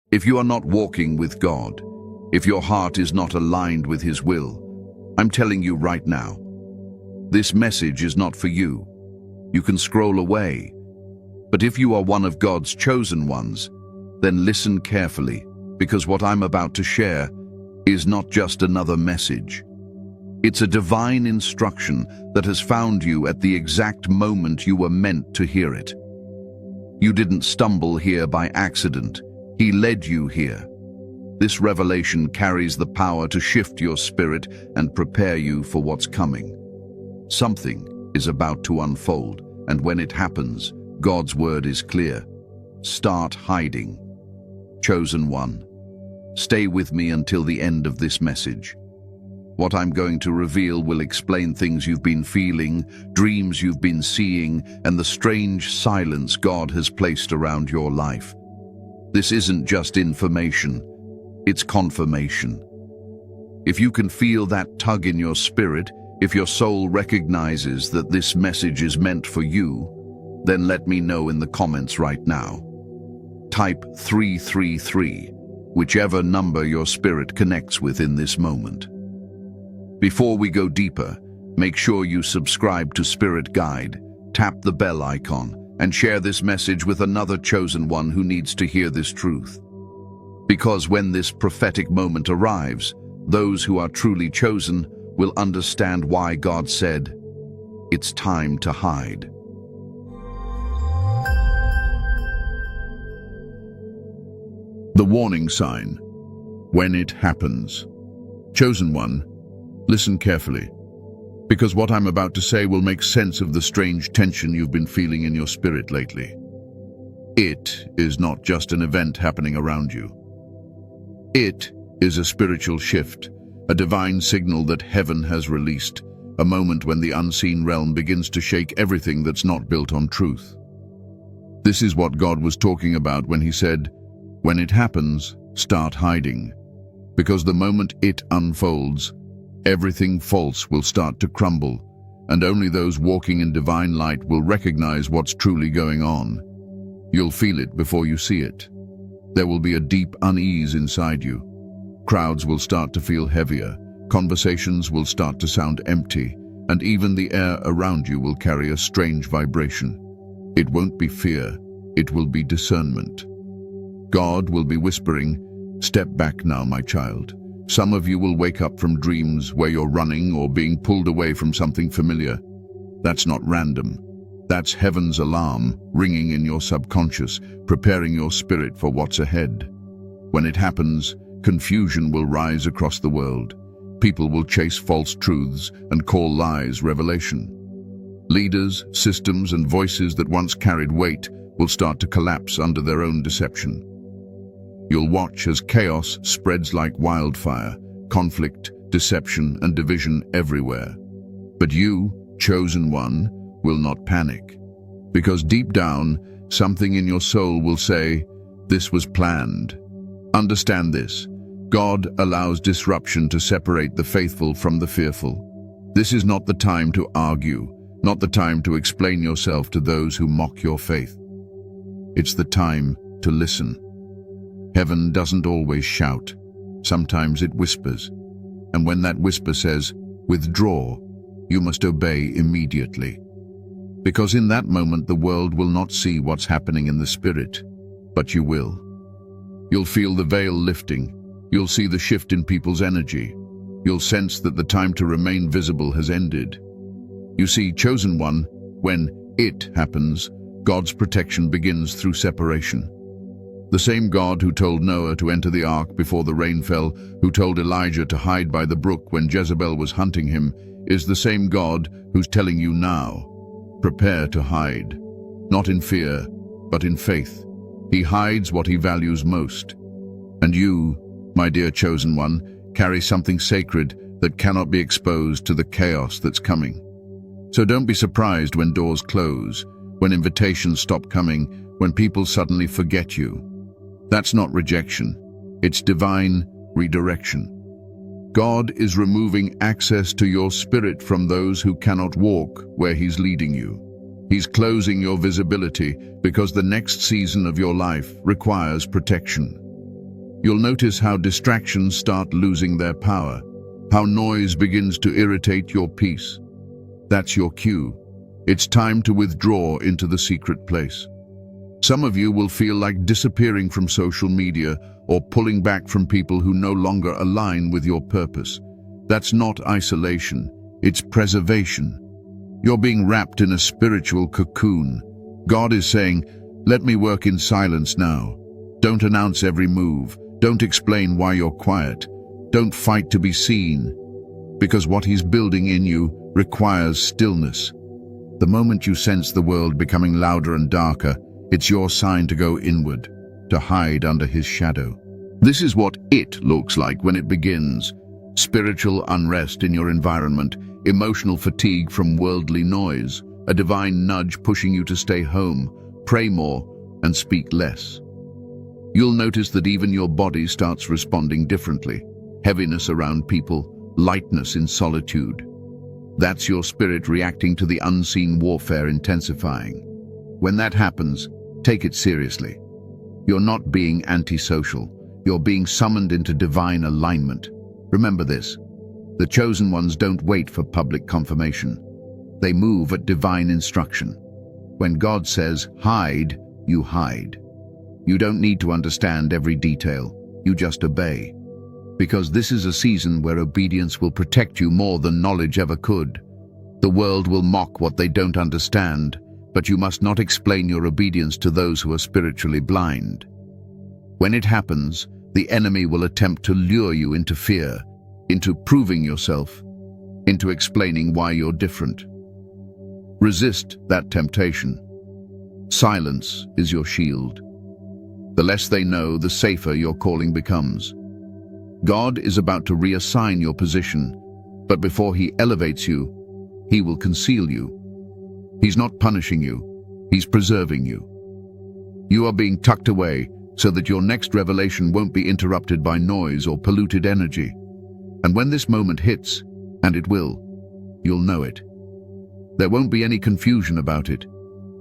If you are not walking with God, if your heart is not aligned with His will, I'm telling you right now, this message is not for you. You can scroll away. But if you are one of God's chosen ones, then listen carefully, because what I'm about to share is not just another message. It's a divine instruction that has found you at the exact moment you were meant to hear it. You didn't stumble here by accident. He led you here. This revelation carries the power to shift your spirit and prepare you for what's coming. Something is about to unfold, and when it happens, God's word is clear. Start hiding. Chosen one, stay with me until the end of this message. What I'm going to reveal will explain things you've been feeling, dreams you've been seeing, and the strange silence God has placed around your life. This isn't just information, it's confirmation. If you can feel that tug in your spirit, if your soul recognizes that this message is meant for you, then let me know in the comments right now. Type 333, whichever number your spirit connects with in this moment. Before we go deeper, make sure you subscribe to Spirit Guide, tap the bell icon, and share this message with another chosen one who needs to hear this truth. Because when this prophetic moment arrives, those who are truly chosen will understand why God said, "It's time to hide." The warning sign. When it happens. Chosen one, listen carefully, because what I'm about to say will make sense of the strange tension you've been feeling in your spirit lately. It is not just an event happening around you. It is a spiritual shift, a divine signal that heaven has released, a moment when the unseen realm begins to shake everything that's not built on truth. This is what God was talking about when He said, "When it happens, start hiding," because the moment it unfolds, everything false will start to crumble, and only those walking in divine light will recognize what's truly going on. You'll feel it before you see it. There will be a deep unease inside you. Crowds will start to feel heavier, conversations will start to sound empty, and even the air around you will carry a strange vibration. It won't be fear, it will be discernment. God will be whispering, "Step back now, my child." Some of you will wake up from dreams where you're running or being pulled away from something familiar. That's not random. That's heaven's alarm ringing in your subconscious, preparing your spirit for what's ahead. When it happens, confusion will rise across the world. People will chase false truths and call lies revelation. Leaders, systems, and voices that once carried weight will start to collapse under their own deception. You'll watch as chaos spreads like wildfire, conflict, deception, and division everywhere. But you, chosen one, will not panic. Because deep down, something in your soul will say, "This was planned." Understand this. God allows disruption to separate the faithful from the fearful. This is not the time to argue, not the time to explain yourself to those who mock your faith. It's the time to listen. Heaven doesn't always shout. Sometimes it whispers. And when that whisper says, "Withdraw," you must obey immediately. Because in that moment the world will not see what's happening in the spirit, but you will. You'll feel the veil lifting. You'll see the shift in people's energy. You'll sense that the time to remain visible has ended. You see, chosen one, when it happens, God's protection begins through separation. The same God who told Noah to enter the ark before the rain fell, who told Elijah to hide by the brook when Jezebel was hunting him, is the same God who's telling you now, prepare to hide. Not in fear, but in faith. He hides what he values most. And you, my dear chosen one, carry something sacred that cannot be exposed to the chaos that's coming. So don't be surprised when doors close, when invitations stop coming, when people suddenly forget you. That's not rejection. It's divine redirection. God is removing access to your spirit from those who cannot walk where He's leading you. He's closing your visibility because the next season of your life requires protection. You'll notice how distractions start losing their power, how noise begins to irritate your peace. That's your cue. It's time to withdraw into the secret place. Some of you will feel like disappearing from social media or pulling back from people who no longer align with your purpose. That's not isolation, it's preservation. You're being wrapped in a spiritual cocoon. God is saying, let me work in silence now. Don't announce every move. Don't explain why you're quiet. Don't fight to be seen. Because what He's building in you requires stillness. The moment you sense the world becoming louder and darker, it's your sign to go inward, to hide under His shadow. This is what it looks like when it begins. Spiritual unrest in your environment, emotional fatigue from worldly noise, a divine nudge pushing you to stay home, pray more, and speak less. You'll notice that even your body starts responding differently. Heaviness around people, lightness in solitude. That's your spirit reacting to the unseen warfare intensifying. When that happens, take it seriously. You're not being antisocial. You're being summoned into divine alignment. Remember this. The chosen ones don't wait for public confirmation. They move at divine instruction. When God says, hide, you hide. You don't need to understand every detail. You just obey. Because this is a season where obedience will protect you more than knowledge ever could. The world will mock what they don't understand, but you must not explain your obedience to those who are spiritually blind. When it happens, the enemy will attempt to lure you into fear, into proving yourself, into explaining why you're different. Resist that temptation. Silence is your shield. The less they know, the safer your calling becomes. God is about to reassign your position, but before He elevates you, He will conceal you. He's not punishing you, He's preserving you. You are being tucked away so that your next revelation won't be interrupted by noise or polluted energy. And when this moment hits, and it will, you'll know it. There won't be any confusion about it.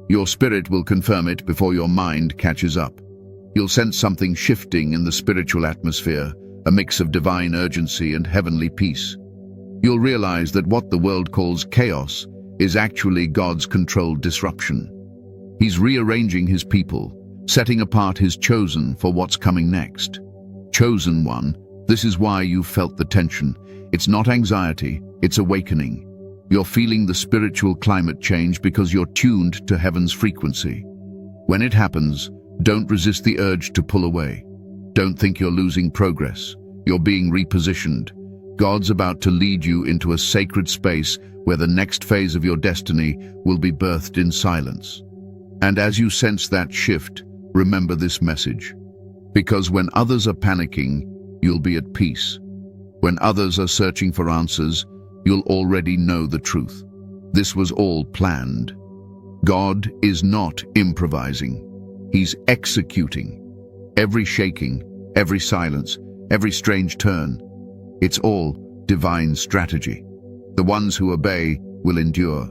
Your spirit will confirm it before your mind catches up. You'll sense something shifting in the spiritual atmosphere, a mix of divine urgency and heavenly peace. You'll realize that what the world calls chaos is actually God's controlled disruption. He's rearranging His people, setting apart His chosen for what's coming next. Chosen one, this is why you've felt the tension. It's not anxiety, it's awakening. You're feeling the spiritual climate change because you're tuned to heaven's frequency. When it happens, don't resist the urge to pull away. Don't think you're losing progress. You're being repositioned. God's about to lead you into a sacred space where the next phase of your destiny will be birthed in silence. And as you sense that shift, remember this message. Because when others are panicking, you'll be at peace. When others are searching for answers, you'll already know the truth. This was all planned. God is not improvising. He's executing. Every shaking, every silence, every strange turn, it's all divine strategy. The ones who obey will endure.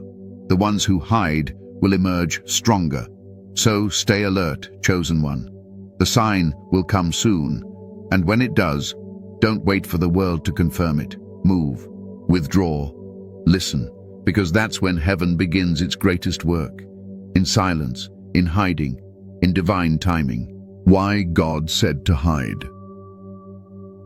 The ones who hide will emerge stronger. So stay alert, chosen one. The sign will come soon, and when it does, don't wait for the world to confirm it. Move, withdraw, listen, because that's when heaven begins its greatest work. In silence, in hiding, in divine timing. Why God said to hide.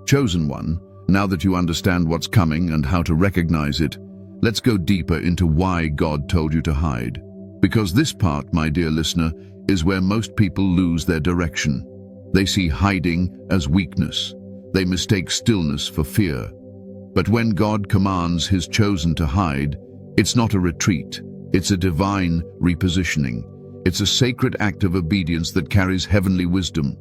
Chosen one, now that you understand what's coming and how to recognize it, let's go deeper into why God told you to hide. Because this part, my dear listener, is where most people lose their direction. They see hiding as weakness. They mistake stillness for fear. But when God commands His chosen to hide, it's not a retreat. It's a divine repositioning. It's a sacred act of obedience that carries heavenly wisdom.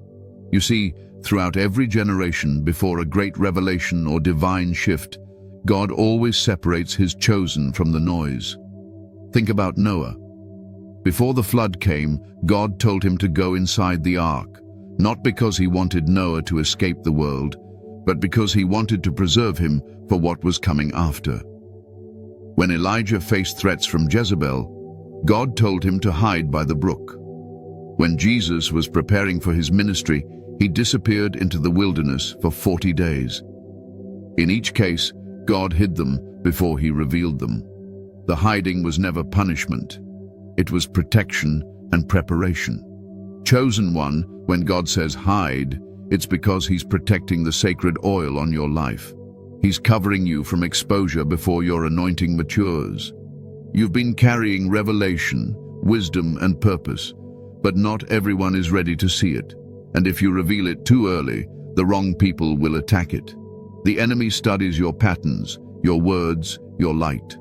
You see, throughout every generation, before a great revelation or divine shift, God always separates His chosen from the noise. Think about Noah. Before the flood came, God told him to go inside the ark, not because He wanted Noah to escape the world, but because He wanted to preserve him for what was coming after. When Elijah faced threats from Jezebel, God told him to hide by the brook. When Jesus was preparing for His ministry, He disappeared into the wilderness for 40 days. In each case, God hid them before he revealed them. The hiding was never punishment. It was protection and preparation. Chosen one, when God says hide, it's because he's protecting the sacred oil on your life. He's covering you from exposure before your anointing matures. You've been carrying revelation, wisdom, and purpose, but not everyone is ready to see it. And if you reveal it too early, the wrong people will attack it. The enemy studies your patterns, your words, your light.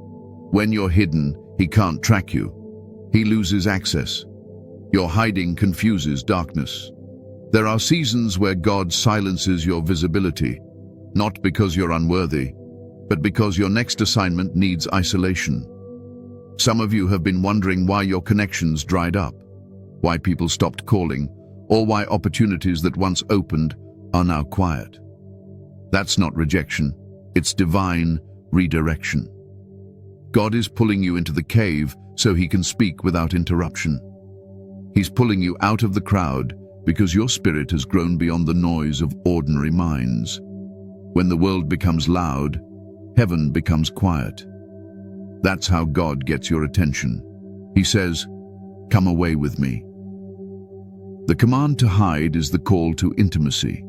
When you're hidden, he can't track you. He loses access. Your hiding confuses darkness. There are seasons where God silences your visibility, not because you're unworthy, but because your next assignment needs isolation. Some of you have been wondering why your connections dried up, why people stopped calling, or why opportunities that once opened are now quiet. That's not rejection, it's divine redirection. God is pulling you into the cave so he can speak without interruption. He's pulling you out of the crowd because your spirit has grown beyond the noise of ordinary minds. When the world becomes loud, heaven becomes quiet. That's how God gets your attention. He says, "Come away with me." The command to hide is the call to intimacy.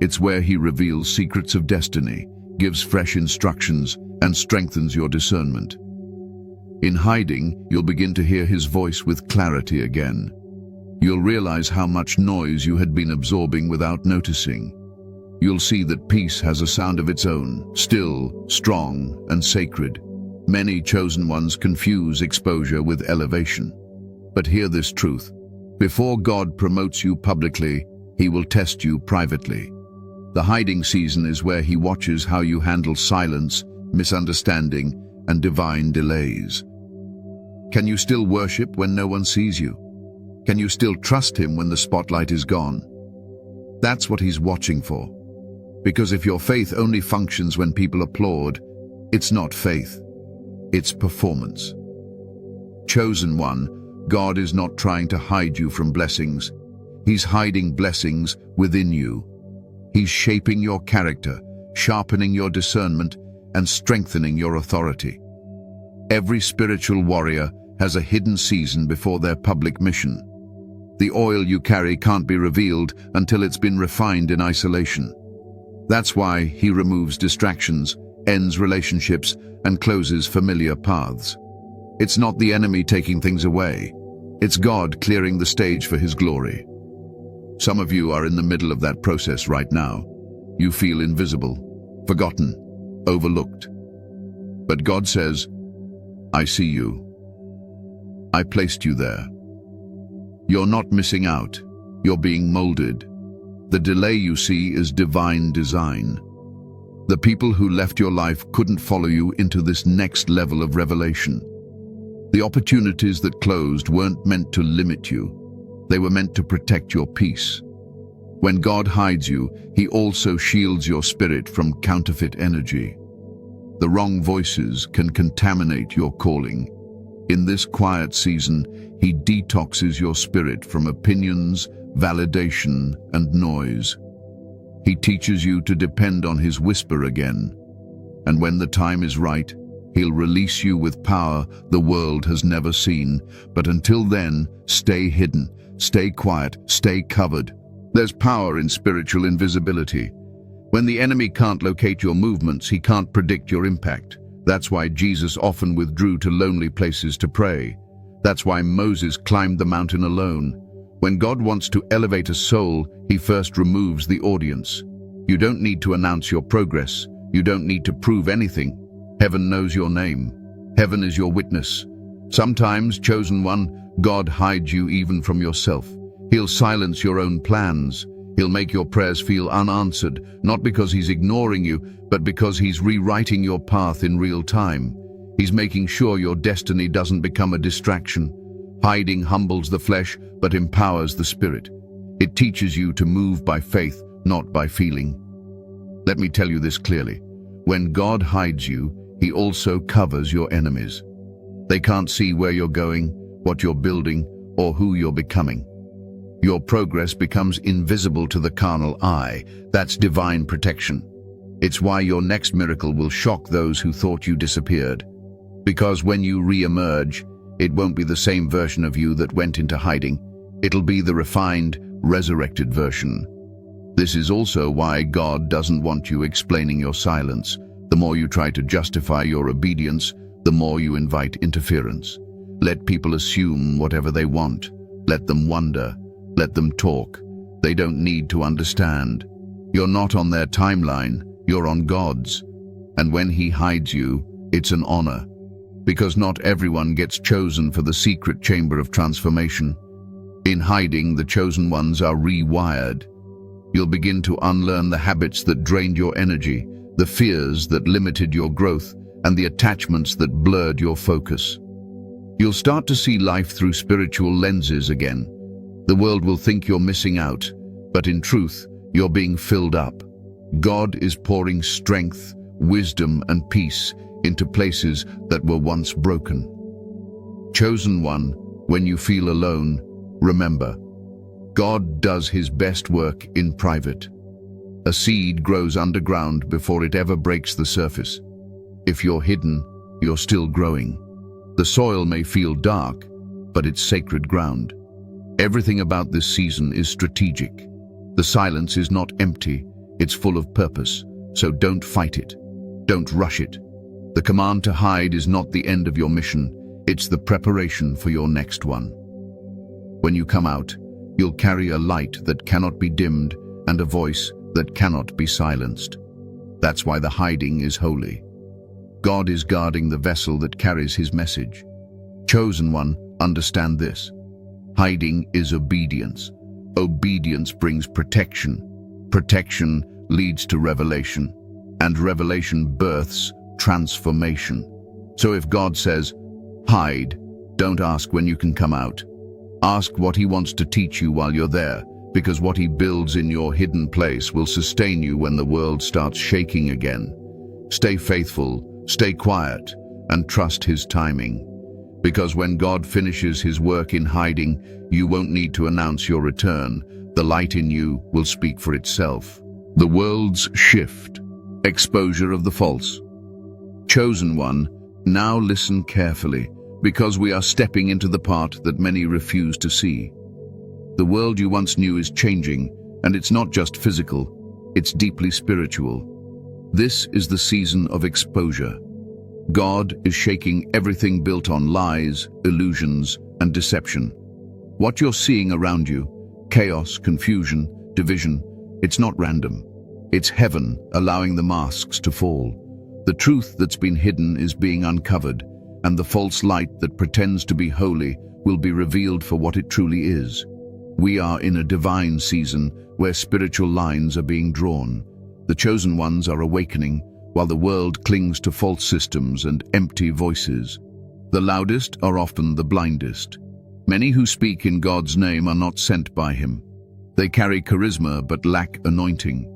It's where he reveals secrets of destiny, gives fresh instructions, and strengthens your discernment. In hiding, you'll begin to hear his voice with clarity again. You'll realize how much noise you had been absorbing without noticing. You'll see that peace has a sound of its own, still, strong, and sacred. Many chosen ones confuse exposure with elevation. But hear this truth. Before God promotes you publicly, he will test you privately. The hiding season is where he watches how you handle silence, misunderstanding, and divine delays. Can you still worship when no one sees you? Can you still trust him when the spotlight is gone? That's what he's watching for. Because if your faith only functions when people applaud, it's not faith, it's performance. Chosen one, God is not trying to hide you from blessings. He's hiding blessings within you. He's shaping your character, sharpening your discernment, and strengthening your authority. Every spiritual warrior has a hidden season before their public mission. The oil you carry can't be revealed until it's been refined in isolation. That's why he removes distractions, ends relationships, and closes familiar paths. It's not the enemy taking things away. It's God clearing the stage for his glory. Some of you are in the middle of that process right now. You feel invisible, forgotten, overlooked. But God says, "I see you. I placed you there." You're not missing out. You're being molded. The delay you see is divine design. The people who left your life couldn't follow you into this next level of revelation. The opportunities that closed weren't meant to limit you. They were meant to protect your peace. When God hides you, he also shields your spirit from counterfeit energy. The wrong voices can contaminate your calling. In this quiet season, he detoxes your spirit from opinions, validation, and noise. He teaches you to depend on his whisper again. And when the time is right, he'll release you with power the world has never seen. But until then, stay hidden, stay quiet, stay covered. There's power in spiritual invisibility. When the enemy can't locate your movements, he can't predict your impact. That's why Jesus often withdrew to lonely places to pray. That's why Moses climbed the mountain alone. When God wants to elevate a soul, he first removes the audience. You don't need to announce your progress. You don't need to prove anything. Heaven knows your name. Heaven is your witness. Sometimes, chosen one, God hides you even from yourself. He'll silence your own plans. He'll make your prayers feel unanswered, not because he's ignoring you, but because he's rewriting your path in real time. He's making sure your destiny doesn't become a distraction. Hiding humbles the flesh, but empowers the spirit. It teaches you to move by faith, not by feeling. Let me tell you this clearly. When God hides you, he also covers your enemies. They can't see where you're going, what you're building, or who you're becoming. Your progress becomes invisible to the carnal eye. That's divine protection. It's why your next miracle will shock those who thought you disappeared. Because when you re-emerge, it won't be the same version of you that went into hiding. It'll be the refined, resurrected version. This is also why God doesn't want you explaining your silence. The more you try to justify your obedience, the more you invite interference. Let people assume whatever they want. Let them wonder. Let them talk. They don't need to understand. You're not on their timeline, you're on God's. And when He hides you, it's an honor. Because not everyone gets chosen for the secret chamber of transformation. In hiding, the chosen ones are rewired. You'll begin to unlearn the habits that drained your energy, the fears that limited your growth, and the attachments that blurred your focus. You'll start to see life through spiritual lenses again. The world will think you're missing out, but in truth, you're being filled up. God is pouring strength, wisdom, and peace into places that were once broken. Chosen one, when you feel alone, remember, God does His best work in private. A seed grows underground before it ever breaks the surface. If you're hidden, you're still growing. The soil may feel dark, but it's sacred ground. Everything about this season is strategic. The silence is not empty, it's full of purpose, so don't fight it. Don't rush it. The command to hide is not the end of your mission, it's the preparation for your next one. When you come out, you'll carry a light that cannot be dimmed and a voice that cannot be silenced. That's why the hiding is holy. God is guarding the vessel that carries His message. Chosen one, understand this. Hiding is obedience. Obedience brings protection. Protection leads to revelation. And revelation births transformation. So if God says, hide, don't ask when you can come out. Ask what He wants to teach you while you're there, because what He builds in your hidden place will sustain you when the world starts shaking again. Stay faithful, stay quiet, and trust His timing. Because when God finishes His work in hiding, you won't need to announce your return. The light in you will speak for itself. The world's shift. Exposure of the false. Chosen one, now listen carefully, because we are stepping into the part that many refuse to see. The world you once knew is changing, and it's not just physical, it's deeply spiritual. This is the season of exposure. God is shaking everything built on lies, illusions, and deception. What you're seeing around you, chaos, confusion, division, it's not random. It's heaven allowing the masks to fall. The truth that's been hidden is being uncovered, and the false light that pretends to be holy will be revealed for what it truly is. We are in a divine season where spiritual lines are being drawn. The chosen ones are awakening, while the world clings to false systems and empty voices. The loudest are often the blindest. Many who speak in God's name are not sent by Him. They carry charisma but lack anointing.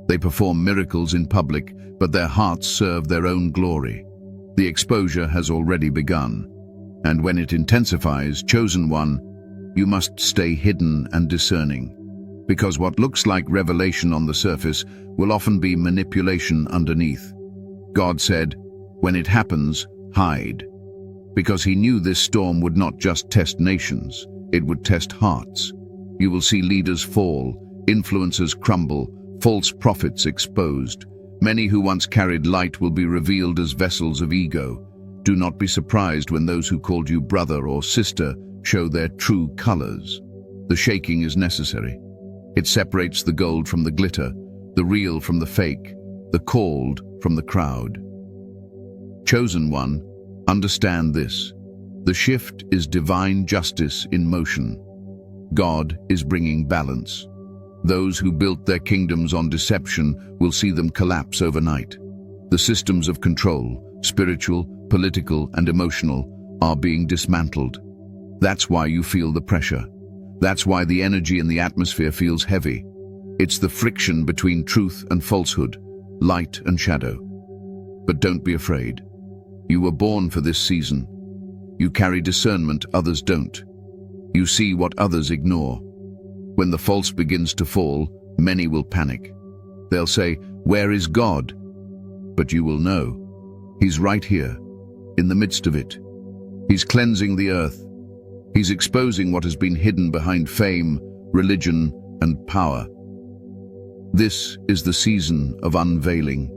They perform miracles in public, but their hearts serve their own glory. The exposure has already begun. And when it intensifies, chosen one, you must stay hidden and discerning. Because what looks like revelation on the surface will often be manipulation underneath. God said, when it happens, hide. Because He knew this storm would not just test nations, it would test hearts. You will see leaders fall, influencers crumble, false prophets exposed. Many who once carried light will be revealed as vessels of ego. Do not be surprised when those who called you brother or sister show their true colors. The shaking is necessary. It separates the gold from the glitter, the real from the fake, the called from the crowd. Chosen one, understand this. The shift is divine justice in motion. God is bringing balance. Those who built their kingdoms on deception will see them collapse overnight. The systems of control, spiritual, political, and emotional, are being dismantled. That's why you feel the pressure. That's why the energy in the atmosphere feels heavy. It's the friction between truth and falsehood, light and shadow. But don't be afraid. You were born for this season. You carry discernment others don't. You see what others ignore. When the false begins to fall, many will panic. They'll say, "Where is God?" But you will know. He's right here, in the midst of it. He's cleansing the earth. He's exposing what has been hidden behind fame, religion, and power. This is the season of unveiling.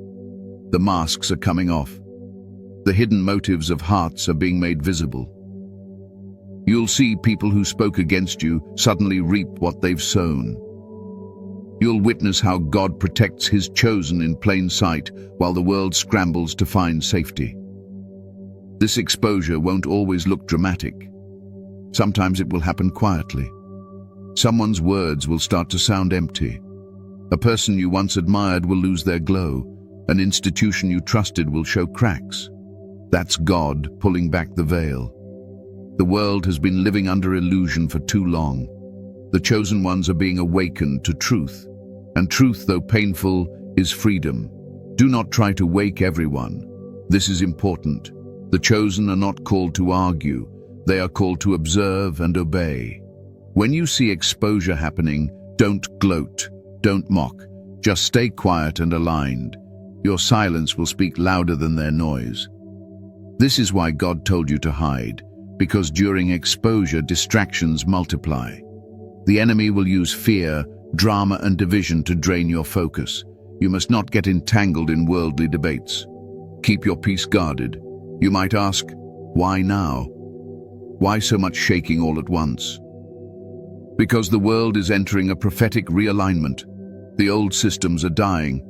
The masks are coming off. The hidden motives of hearts are being made visible. You'll see people who spoke against you suddenly reap what they've sown. You'll witness how God protects his chosen in plain sight while the world scrambles to find safety. This exposure won't always look dramatic. Sometimes it will happen quietly. Someone's words will start to sound empty. A person you once admired will lose their glow. An institution you trusted will show cracks. That's God pulling back the veil. The world has been living under illusion for too long. The chosen ones are being awakened to truth. And truth, though painful, is freedom. Do not try to wake everyone. This is important. The chosen are not called to argue. They are called to observe and obey. When you see exposure happening, don't gloat, don't mock. Just stay quiet and aligned. Your silence will speak louder than their noise. This is why God told you to hide, because during exposure, distractions multiply. The enemy will use fear, drama, and division to drain your focus. You must not get entangled in worldly debates. Keep your peace guarded. You might ask, why now? Why so much shaking all at once? Because the world is entering a prophetic realignment. The old systems are dying,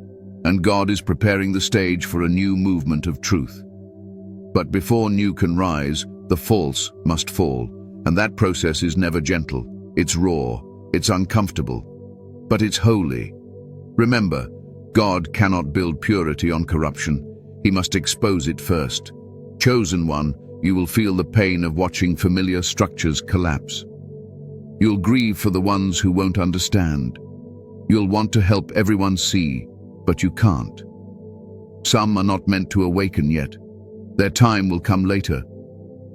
and God is preparing the stage for a new movement of truth. But before new can rise, the false must fall, and that process is never gentle. It's raw, it's uncomfortable, but it's holy. Remember, God cannot build purity on corruption. He must expose it first. Chosen one, you will feel the pain of watching familiar structures collapse. You'll grieve for the ones who won't understand. You'll want to help everyone see, but you can't. Some are not meant to awaken yet. Their time will come later.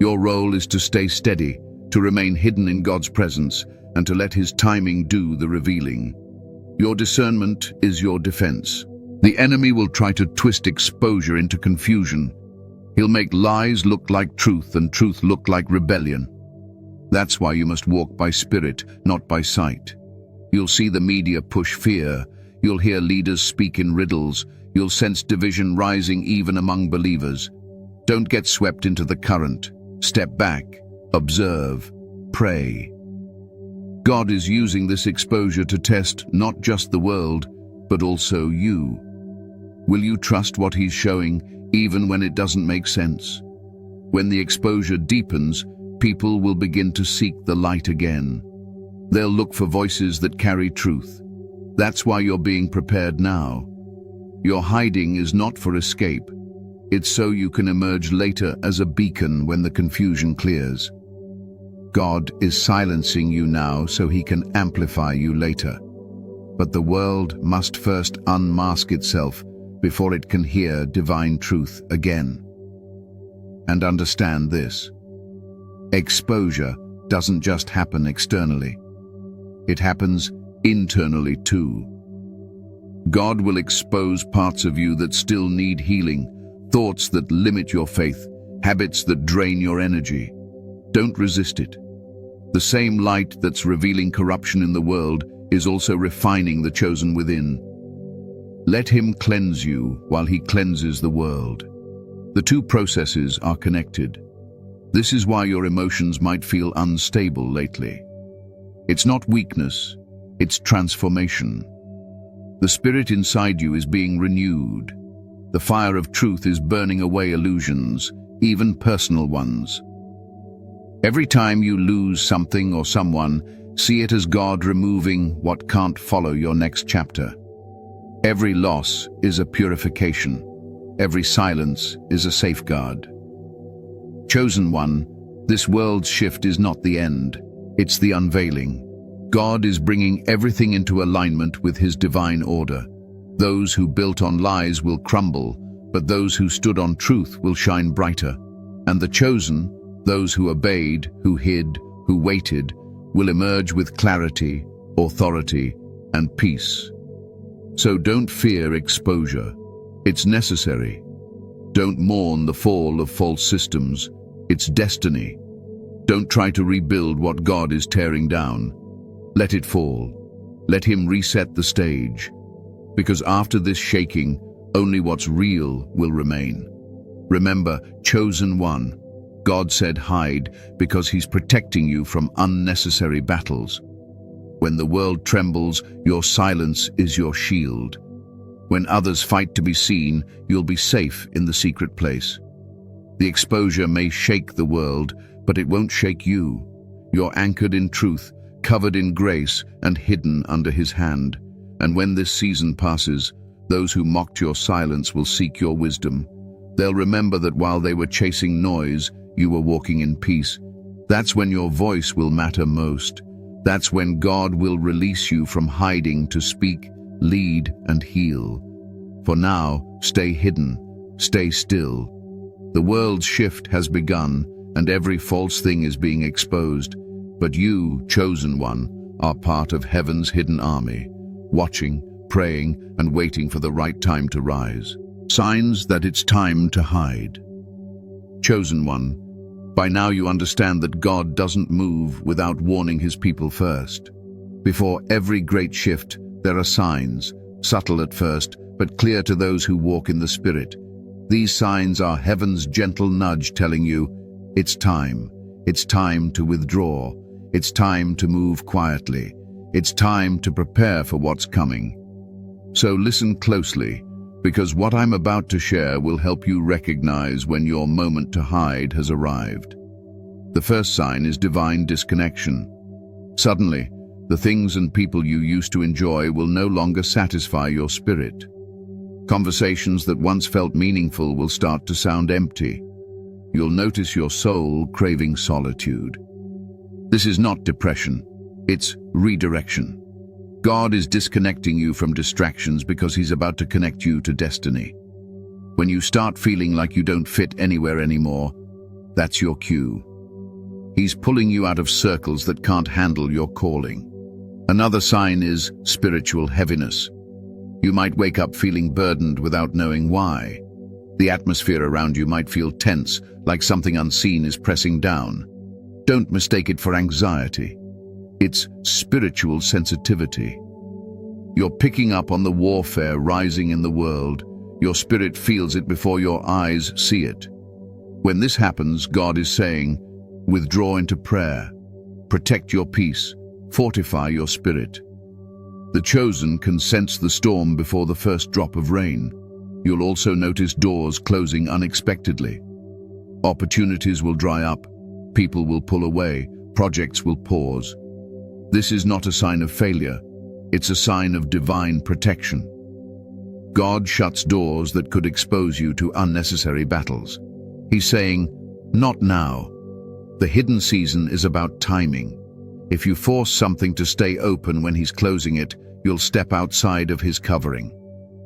Your role is to stay steady, to remain hidden in God's presence, and to let his timing do the revealing. Your discernment is your defense. The enemy will try to twist exposure into confusion. He'll make lies look like truth and truth look like rebellion. That's why you must walk by spirit, not by sight. You'll see the media push fear. You'll hear leaders speak in riddles. You'll sense division rising even among believers. Don't get swept into the current. Step back, observe, pray. God is using this exposure to test not just the world, but also you. Will you trust what he's showing, even when it doesn't make sense? When the exposure deepens, people will begin to seek the light again. They'll look for voices that carry truth. That's why you're being prepared now. Your hiding is not for escape. It's so you can emerge later as a beacon when the confusion clears. God is silencing you now so he can amplify you later. But the world must first unmask itself before it can hear divine truth again. And understand this. Exposure doesn't just happen externally. It happens internally too. God will expose parts of you that still need healing, thoughts that limit your faith, habits that drain your energy. Don't resist it. The same light that's revealing corruption in the world is also refining the chosen within. Let him cleanse you while he cleanses the world. The two processes are connected. This is why your emotions might feel unstable lately. It's not weakness, it's transformation. The spirit inside you is being renewed. The fire of truth is burning away illusions, even personal ones. Every time you lose something or someone, see it as God removing what can't follow your next chapter. Every loss is a purification. Every silence is a safeguard. Chosen one, this world's shift is not the end. It's the unveiling. God is bringing everything into alignment with his divine order. Those who built on lies will crumble, but those who stood on truth will shine brighter. And the chosen, those who obeyed, who hid, who waited, will emerge with clarity, authority, and peace. So don't fear exposure. It's necessary. Don't mourn the fall of false systems. It's destiny. Don't try to rebuild what God is tearing down. Let it fall. Let Him reset the stage. Because after this shaking, only what's real will remain. Remember, chosen one. God said hide because He's protecting you from unnecessary battles. When the world trembles, your silence is your shield. When others fight to be seen, you'll be safe in the secret place. The exposure may shake the world, but it won't shake you. You're anchored in truth, covered in grace, and hidden under His hand. And when this season passes, those who mocked your silence will seek your wisdom. They'll remember that while they were chasing noise, you were walking in peace. That's when your voice will matter most. That's when God will release you from hiding to speak, lead, and heal. For now, stay hidden, stay still. The world's shift has begun, and every false thing is being exposed. But you, chosen one, are part of heaven's hidden army, watching, praying, and waiting for the right time to rise. Signs that it's time to hide. Chosen one, by now you understand that God doesn't move without warning His people first. Before every great shift, there are signs, subtle at first, but clear to those who walk in the Spirit. These signs are heaven's gentle nudge telling you, it's time. It's time to withdraw. It's time to move quietly. It's time to prepare for what's coming. So listen closely, because what I'm about to share will help you recognize when your moment to hide has arrived. The first sign is divine disconnection. Suddenly, the things and people you used to enjoy will no longer satisfy your spirit. Conversations that once felt meaningful will start to sound empty. You'll notice your soul craving solitude. This is not depression, it's redirection. God is disconnecting you from distractions because He's about to connect you to destiny. When you start feeling like you don't fit anywhere anymore, that's your cue. He's pulling you out of circles that can't handle your calling. Another sign is spiritual heaviness. You might wake up feeling burdened without knowing why. The atmosphere around you might feel tense, like something unseen is pressing down. Don't mistake it for anxiety. It's spiritual sensitivity. You're picking up on the warfare rising in the world. Your spirit feels it before your eyes see it. When this happens, God is saying, withdraw into prayer. Protect your peace. Fortify your spirit. The chosen can sense the storm before the first drop of rain. You'll also notice doors closing unexpectedly. Opportunities will dry up. People will pull away. Projects will pause. This is not a sign of failure. It's a sign of divine protection. God shuts doors that could expose you to unnecessary battles. He's saying, not now. The hidden season is about timing. If you force something to stay open when He's closing it, you'll step outside of His covering.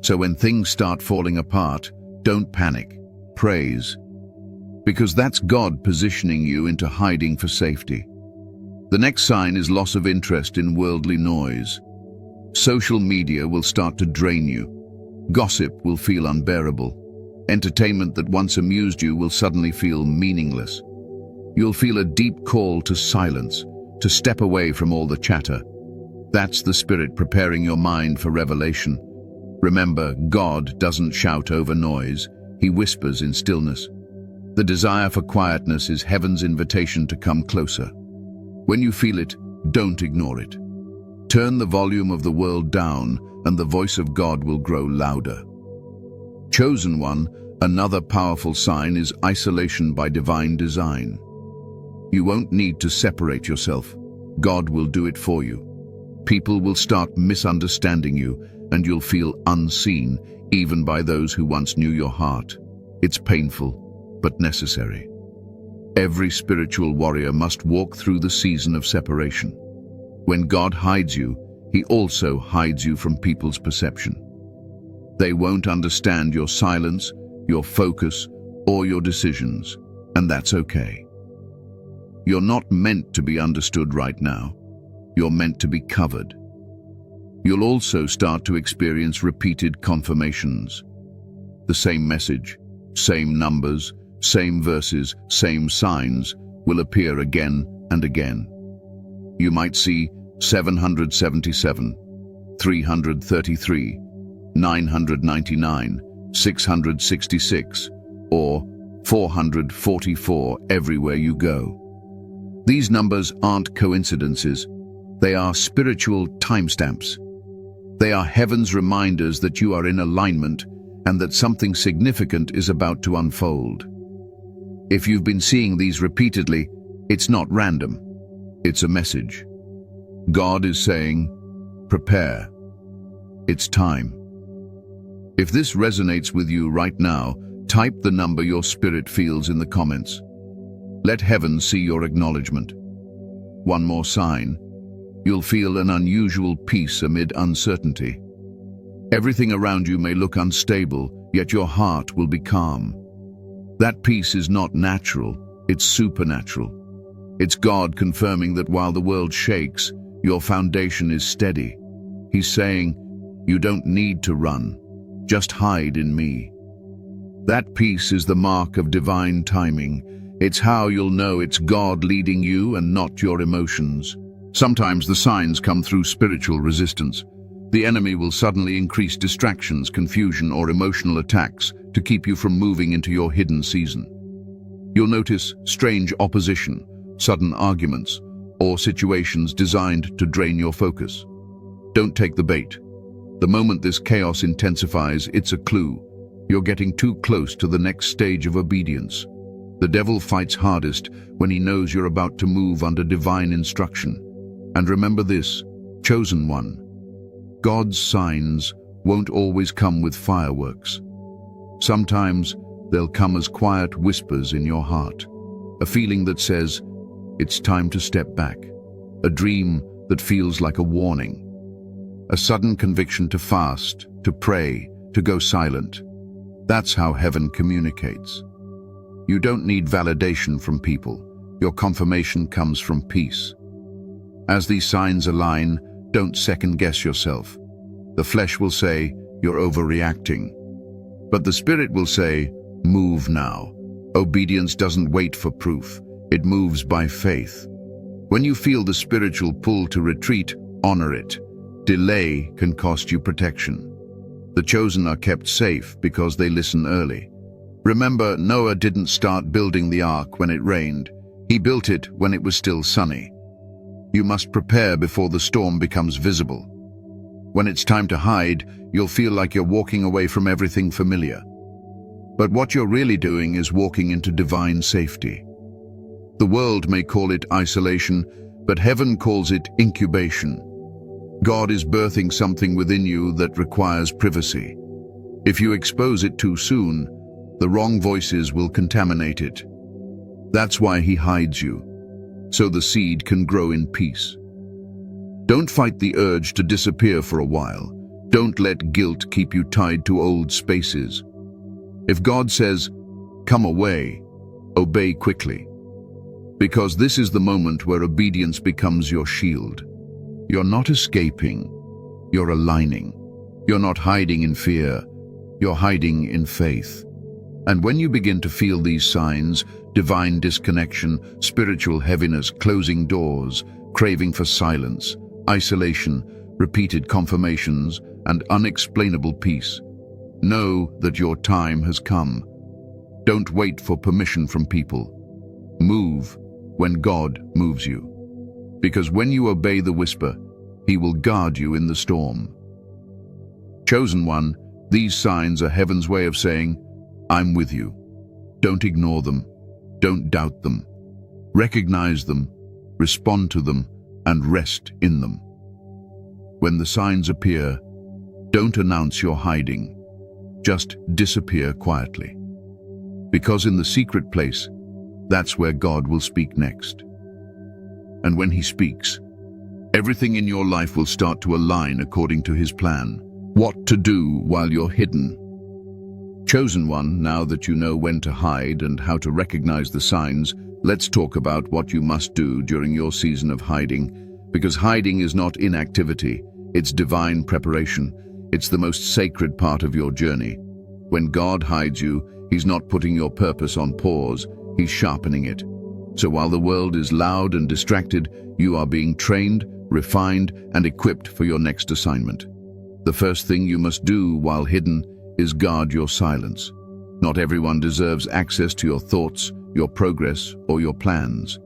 So when things start falling apart, don't panic. Praise. Because that's God positioning you into hiding for safety. The next sign is loss of interest in worldly noise. Social media will start to drain you. Gossip will feel unbearable. Entertainment that once amused you will suddenly feel meaningless. You'll feel a deep call to silence, to step away from all the chatter. That's the Spirit preparing your mind for revelation. Remember, God doesn't shout over noise. He whispers in stillness. The desire for quietness is heaven's invitation to come closer. When you feel it, don't ignore it. Turn the volume of the world down, and the voice of God will grow louder. Chosen one, another powerful sign is isolation by divine design. You won't need to separate yourself. God will do it for you. People will start misunderstanding you, and you'll feel unseen, even by those who once knew your heart. It's painful, but necessary. Every spiritual warrior must walk through the season of separation. When God hides you, He also hides you from people's perception. They won't understand your silence, your focus, or your decisions, and that's okay. You're not meant to be understood right now. you're meant to be covered. You'll also start to experience repeated confirmations. The same message, same numbers, same verses, same signs will appear again and again. You might see 777, 333, 999, 666, or 444 everywhere you go. These numbers aren't coincidences. They are spiritual timestamps. They are heaven's reminders that you are in alignment and that something significant is about to unfold. If you've been seeing these repeatedly, it's not random. It's a message. God is saying, prepare. It's time. If this resonates with you right now, type the number your spirit feels in the comments. Let heaven see your acknowledgement. One more sign. You'll feel an unusual peace amid uncertainty. Everything around you may look unstable, yet your heart will be calm. That peace is not natural, it's supernatural. It's God confirming that while the world shakes, your foundation is steady. He's saying, you don't need to run, just hide in me. That peace is the mark of divine timing. It's how you'll know it's God leading you and not your emotions. Sometimes the signs come through spiritual resistance. The enemy will suddenly increase distractions, confusion, or emotional attacks to keep you from moving into your hidden season. You'll notice strange opposition, sudden arguments, or situations designed to drain your focus. Don't take the bait. The moment this chaos intensifies, it's a clue. You're getting too close to the next stage of obedience. The devil fights hardest when he knows you're about to move under divine instruction. And remember this, chosen one. God's signs won't always come with fireworks. Sometimes they'll come as quiet whispers in your heart, a feeling that says, it's time to step back, a dream that feels like a warning, a sudden conviction to fast, to pray, to go silent. That's how heaven communicates. You don't need validation from people. Your confirmation comes from peace. As these signs align, don't second-guess yourself. The flesh will say, you're overreacting. But the spirit will say, move now. Obedience doesn't wait for proof. It moves by faith. When you feel the spiritual pull to retreat, honor it. Delay can cost you protection. The chosen are kept safe because they listen early. Remember, Noah didn't start building the ark when it rained. He built it when it was still sunny. You must prepare before the storm becomes visible. When it's time to hide, you'll feel like you're walking away from everything familiar. But what you're really doing is walking into divine safety. The world may call it isolation, but heaven calls it incubation. God is birthing something within you that requires privacy. If you expose it too soon, the wrong voices will contaminate it. That's why he hides you, so the seed can grow in peace. Don't fight the urge to disappear for a while. Don't let guilt keep you tied to old spaces. If God says, come away, obey quickly. Because this is the moment where obedience becomes your shield. You're not escaping, you're aligning. You're not hiding in fear, you're hiding in faith. And when you begin to feel these signs, divine disconnection, spiritual heaviness, closing doors, craving for silence, isolation, repeated confirmations, and unexplainable peace, know that your time has come. Don't wait for permission from people. Move when God moves you. Because when you obey the whisper, he will guard you in the storm. Chosen one, these signs are heaven's way of saying, I'm with you. Don't ignore them. Don't doubt them. Recognize them, respond to them, and rest in them. When the signs appear, don't announce you're hiding. Just disappear quietly. Because in the secret place, that's where God will speak next. And when he speaks, everything in your life will start to align according to his plan. What to do while you're hidden. Chosen one, now that you know when to hide and how to recognize the signs, let's talk about what you must do during your season of hiding, Because hiding is not inactivity, it's divine preparation. It's the most sacred part of your journey. When God hides you, He's not putting your purpose on pause, He's sharpening it. So while the world is loud and distracted, you are being trained, refined, and equipped for your next assignment. The first thing you must do while hidden is guard your silence. Not everyone deserves access to your thoughts, your progress, or your plans.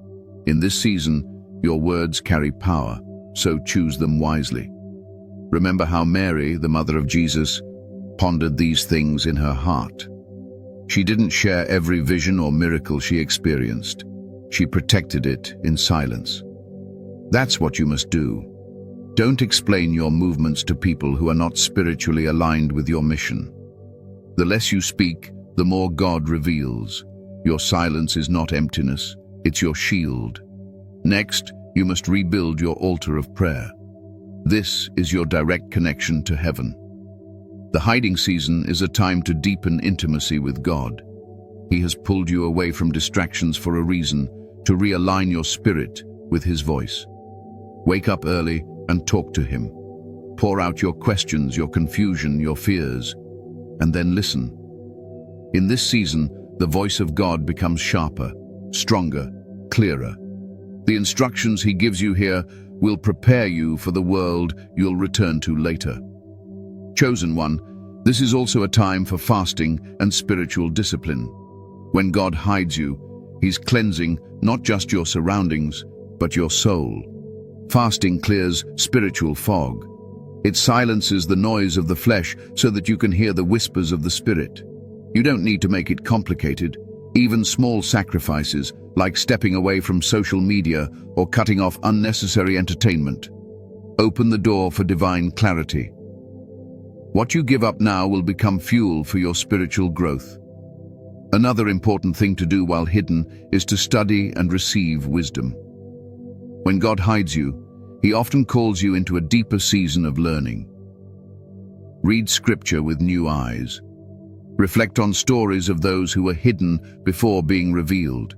In this season, your words carry power, so choose them wisely. Remember how Mary, the mother of Jesus, pondered these things in her heart. She didn't share every vision or miracle she experienced. She protected it in silence. That's what you must do. Don't explain your movements to people who are not spiritually aligned with your mission. The less you speak, the more God reveals. Your silence is not emptiness, it's your shield. Next, you must rebuild your altar of prayer. This is your direct connection to heaven. The hiding season is a time to deepen intimacy with God. He has pulled you away from distractions for a reason, to realign your spirit with His voice. Wake up early and talk to Him. Pour out your questions, your confusion, your fears, and then listen. In this season, the voice of God becomes sharper, stronger, clearer. The instructions He gives you here will prepare you for the world you'll return to later. Chosen one, this is also a time for fasting and spiritual discipline. When God hides you, He's cleansing not just your surroundings, but your soul. Fasting clears spiritual fog. It silences the noise of the flesh so that you can hear the whispers of the Spirit. You don't need to make it complicated. Even small sacrifices, like stepping away from social media or cutting off unnecessary entertainment, open the door for divine clarity. What you give up now will become fuel for your spiritual growth. Another important thing to do while hidden is to study and receive wisdom. When God hides you, He often calls you into a deeper season of learning. Read Scripture with new eyes. Reflect on stories of those who were hidden before being revealed.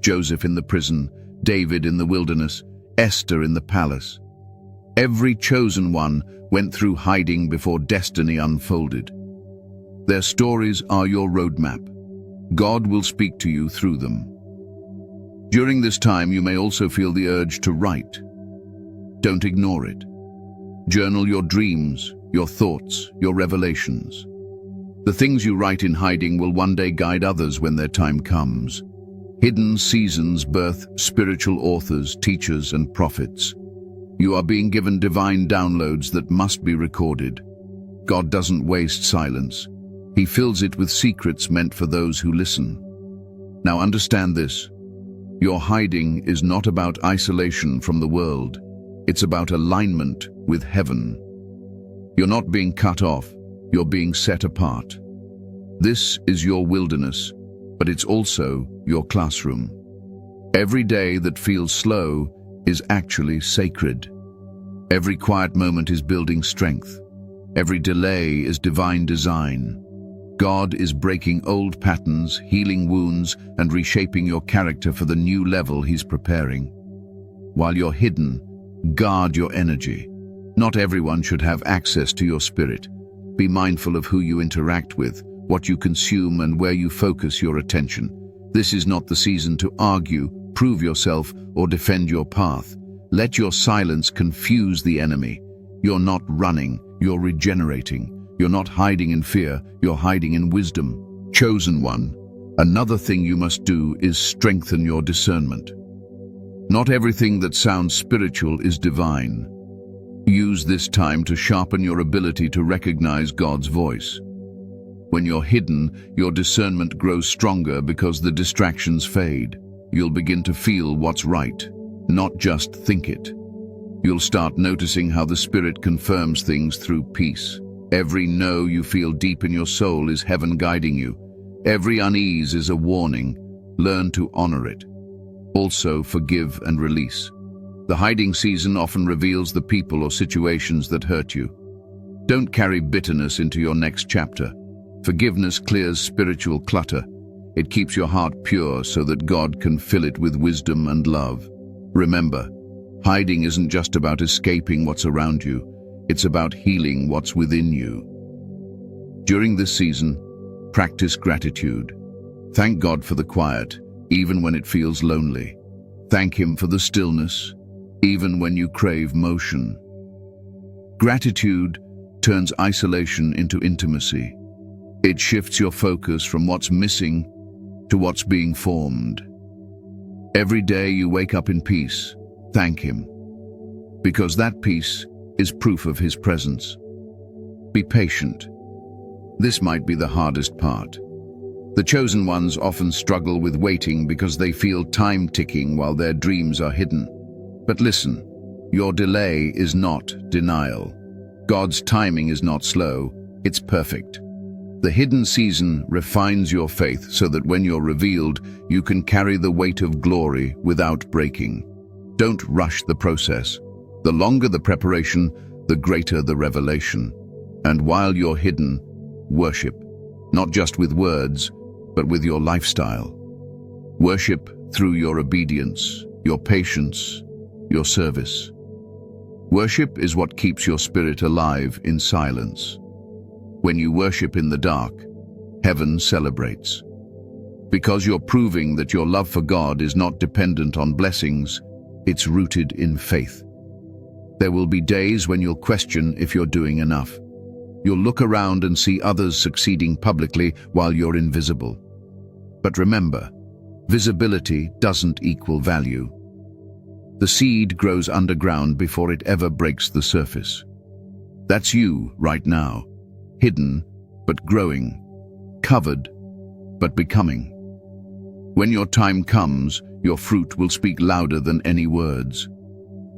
Joseph in the prison, David in the wilderness, Esther in the palace. Every chosen one went through hiding before destiny unfolded. Their stories are your roadmap. God will speak to you through them. During this time, you may also feel the urge to write. Don't ignore it. Journal your dreams, your thoughts, your revelations. The things you write in hiding will one day guide others when their time comes. Hidden seasons birth spiritual authors, teachers, and prophets. You are being given divine downloads that must be recorded. God doesn't waste silence. He fills it with secrets meant for those who listen. Now understand this. Your hiding is not about isolation from the world. It's about alignment with heaven. You're not being cut off. You're being set apart. This is your wilderness, but it's also your classroom. Every day that feels slow is actually sacred. Every quiet moment is building strength. Every delay is divine design. God is breaking old patterns, healing wounds, and reshaping your character for the new level He's preparing. While you're hidden, guard your energy. Not everyone should have access to your spirit. Be mindful of who you interact with, what you consume, and where you focus your attention. This is not the season to argue, prove yourself, or defend your path. Let your silence confuse the enemy. You're not running, you're regenerating. You're not hiding in fear, you're hiding in wisdom. Chosen one, another thing you must do is strengthen your discernment. Not everything that sounds spiritual is divine. Use this time to sharpen your ability to recognize God's voice. When you're hidden, your discernment grows stronger because the distractions fade. You'll begin to feel what's right, not just think it. You'll start noticing how the Spirit confirms things through peace. Every no you feel deep in your soul is heaven guiding you. Every unease is a warning. Learn to honor it. Also, forgive and release. The hiding season often reveals the people or situations that hurt you. Don't carry bitterness into your next chapter. Forgiveness clears spiritual clutter. It keeps your heart pure so that God can fill it with wisdom and love. Remember, Hiding isn't just about escaping what's around you, it's about healing what's within you. During this season, practice gratitude. Thank God for the quiet, even when it feels lonely. Thank Him for the stillness, even when you crave motion. Gratitude turns isolation into intimacy. It shifts your focus from what's missing to what's being formed. Every day you wake up in peace, thank Him, because that peace is proof of His presence. Be patient. This might be the hardest part. The chosen ones often struggle with waiting because they feel time ticking while their dreams are hidden. But listen, your delay is not denial. God's timing is not slow, it's perfect. The hidden season refines your faith so that when you're revealed, you can carry the weight of glory without breaking. Don't rush the process. The longer the preparation, the greater the revelation. And while you're hidden, worship, not just with words, but with your lifestyle. Worship through your obedience, your patience, your service. Worship is what keeps your spirit alive in silence. When you worship in the dark, heaven celebrates. Because you're proving that your love for God is not dependent on blessings, it's rooted in faith. There will be days when you'll question if you're doing enough. You'll look around and see others succeeding publicly while you're invisible. But remember, visibility doesn't equal value. The seed grows underground before it ever breaks the surface. That's you right now, hidden but growing, covered but becoming. When your time comes, your fruit will speak louder than any words.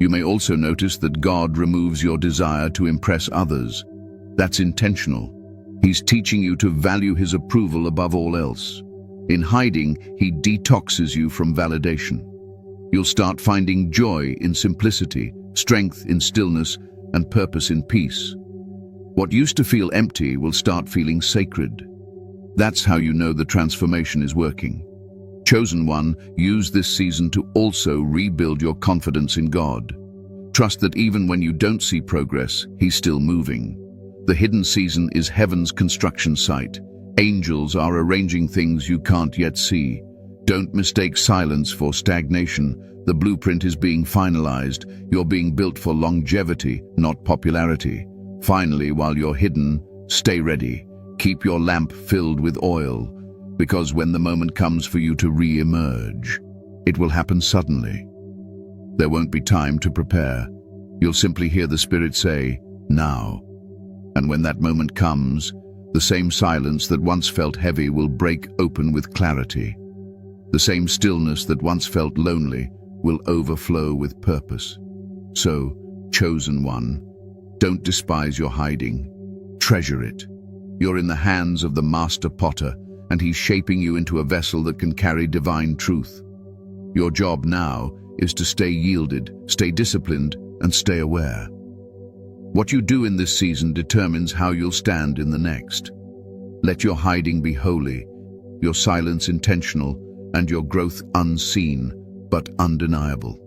You may also notice that God removes your desire to impress others. That's intentional. He's teaching you to value His approval above all else. In hiding, He detoxes you from validation. You'll start finding joy in simplicity, strength in stillness, and purpose in peace. What used to feel empty will start feeling sacred. That's how you know the transformation is working. Chosen one, use this season to also rebuild your confidence in God. Trust that even when you don't see progress, He's still moving. The hidden season is heaven's construction site. Angels are arranging things you can't yet see. Don't mistake silence for stagnation. The blueprint is being finalized. You're being built for longevity, not popularity. Finally, while you're hidden, stay ready. Keep your lamp filled with oil, because when the moment comes for you to re-emerge, it will happen suddenly. There won't be time to prepare. You'll simply hear the Spirit say, "Now." And when that moment comes, the same silence that once felt heavy will break open with clarity. The same stillness that once felt lonely will overflow with purpose. So, chosen one, don't despise your hiding. Treasure it. You're in the hands of the master potter, and He's shaping you into a vessel that can carry divine truth. Your job now is to stay yielded, stay disciplined, and stay aware. What you do in this season determines how you'll stand in the next. Let your hiding be holy, your silence intentional, and your growth unseen, but undeniable.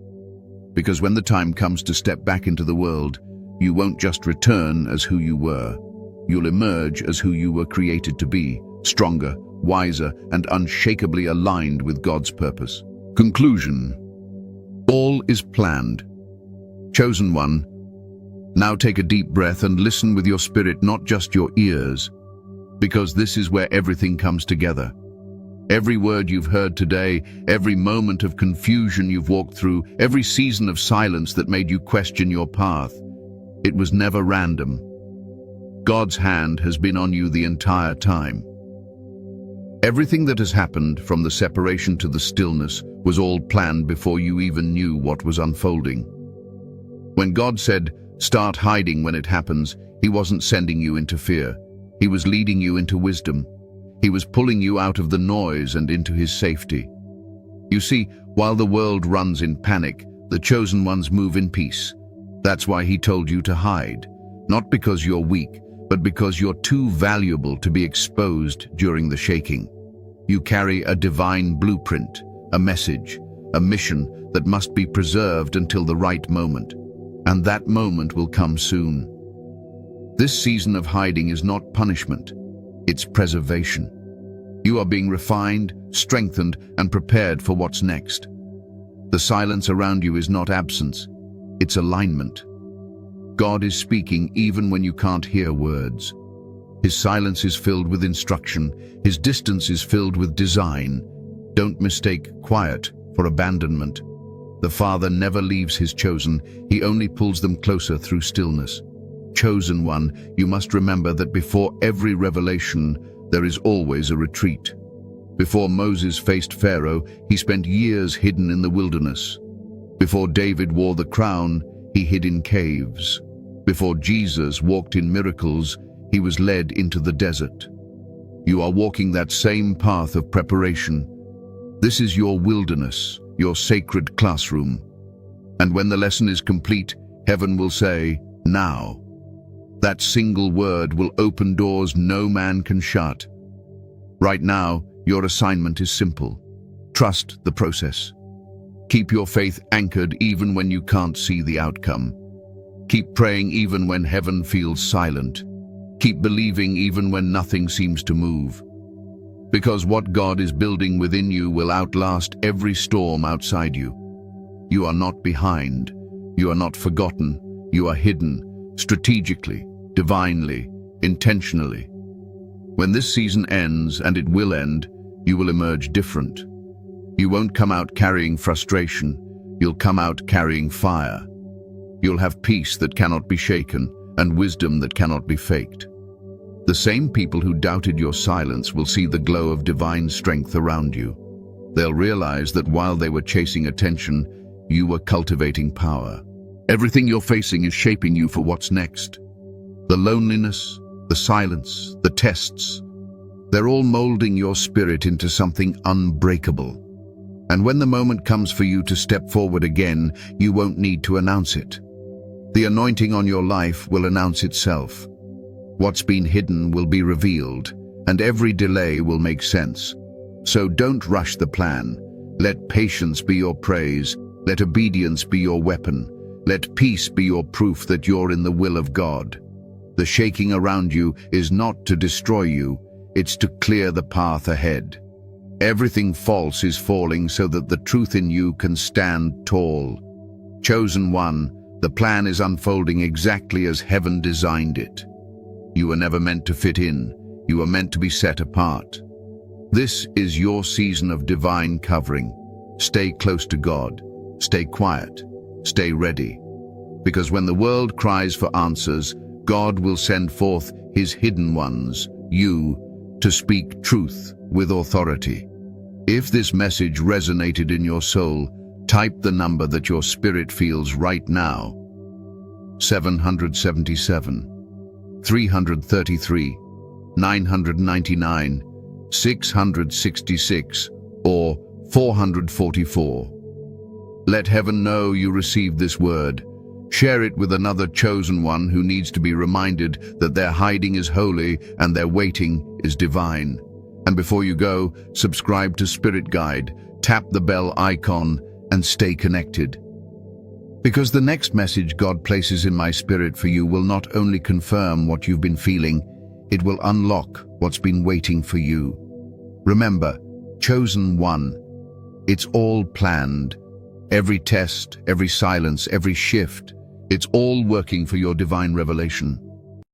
Because when the time comes to step back into the world, you won't just return as who you were. You'll emerge as who you were created to be, stronger, wiser, and unshakably aligned with God's purpose. Conclusion. All is planned. Chosen one, now take a deep breath and listen with your spirit, not just your ears, because this is where everything comes together. Every word you've heard today, every moment of confusion you've walked through, every season of silence that made you question your path, it was never random. God's hand has been on you the entire time. Everything that has happened, from the separation to the stillness, was all planned before you even knew what was unfolding. When God said, "Start hiding when it happens," He wasn't sending you into fear. He was leading you into wisdom. He was pulling you out of the noise and into His safety. You see, while the world runs in panic, the chosen ones move in peace. That's why He told you to hide, not because you're weak, but because you're too valuable to be exposed during the shaking. You carry a divine blueprint, a message, a mission that must be preserved until the right moment, and that moment will come soon. This season of hiding is not punishment, it's preservation. You are being refined, strengthened, and prepared for what's next. The silence around you is not absence, it's alignment. God is speaking even when you can't hear words. His silence is filled with instruction, his distance is filled with design. Don't mistake quiet for abandonment. The Father never leaves his chosen, he only pulls them closer through stillness. Chosen one, you must remember that before every revelation, there is always a retreat. Before Moses faced Pharaoh, he spent years hidden in the wilderness. Before David wore the crown, he hid in caves. Before Jesus walked in miracles, he was led into the desert. You are walking that same path of preparation. This is your wilderness, your sacred classroom. And when the lesson is complete, heaven will say, "Now." That single word will open doors no man can shut. Right now, your assignment is simple. Trust the process. Keep your faith anchored even when you can't see the outcome. Keep praying even when heaven feels silent. Keep believing even when nothing seems to move. Because what God is building within you will outlast every storm outside you. You are not behind. You are not forgotten. You are hidden, strategically, divinely, intentionally. When this season ends, and it will end, you will emerge different. You won't come out carrying frustration. You'll come out carrying fire. You'll have peace that cannot be shaken and wisdom that cannot be faked. The same people who doubted your silence will see the glow of divine strength around you. They'll realize that while they were chasing attention, you were cultivating power. Everything you're facing is shaping you for what's next. The loneliness, the silence, the tests, they're all molding your spirit into something unbreakable. And when the moment comes for you to step forward again, you won't need to announce it. The anointing on your life will announce itself. What's been hidden will be revealed, and every delay will make sense. So don't rush the plan. Let patience be your praise. Let obedience be your weapon. Let peace be your proof that you're in the will of God. The shaking around you is not to destroy you, it's to clear the path ahead. Everything false is falling so that the truth in you can stand tall. Chosen one, the plan is unfolding exactly as heaven designed it. You were never meant to fit in. You were meant to be set apart. This is your season of divine covering. Stay close to God. Stay quiet. Stay ready. Because when the world cries for answers, God will send forth his hidden ones, you, to speak truth with authority. If this message resonated in your soul, type the number that your spirit feels right now. 777, 333, 999, 666, or 444. Let heaven know you received this word. Share it with another chosen one who needs to be reminded that their hiding is holy and their waiting is divine. And before you go, subscribe to Spirit Guide, tap the bell icon, and stay connected. Because the next message God places in my spirit for you will not only confirm what you've been feeling, it will unlock what's been waiting for you. Remember, chosen one, it's all planned. Every test, every silence, every shift, it's all working for your divine revelation.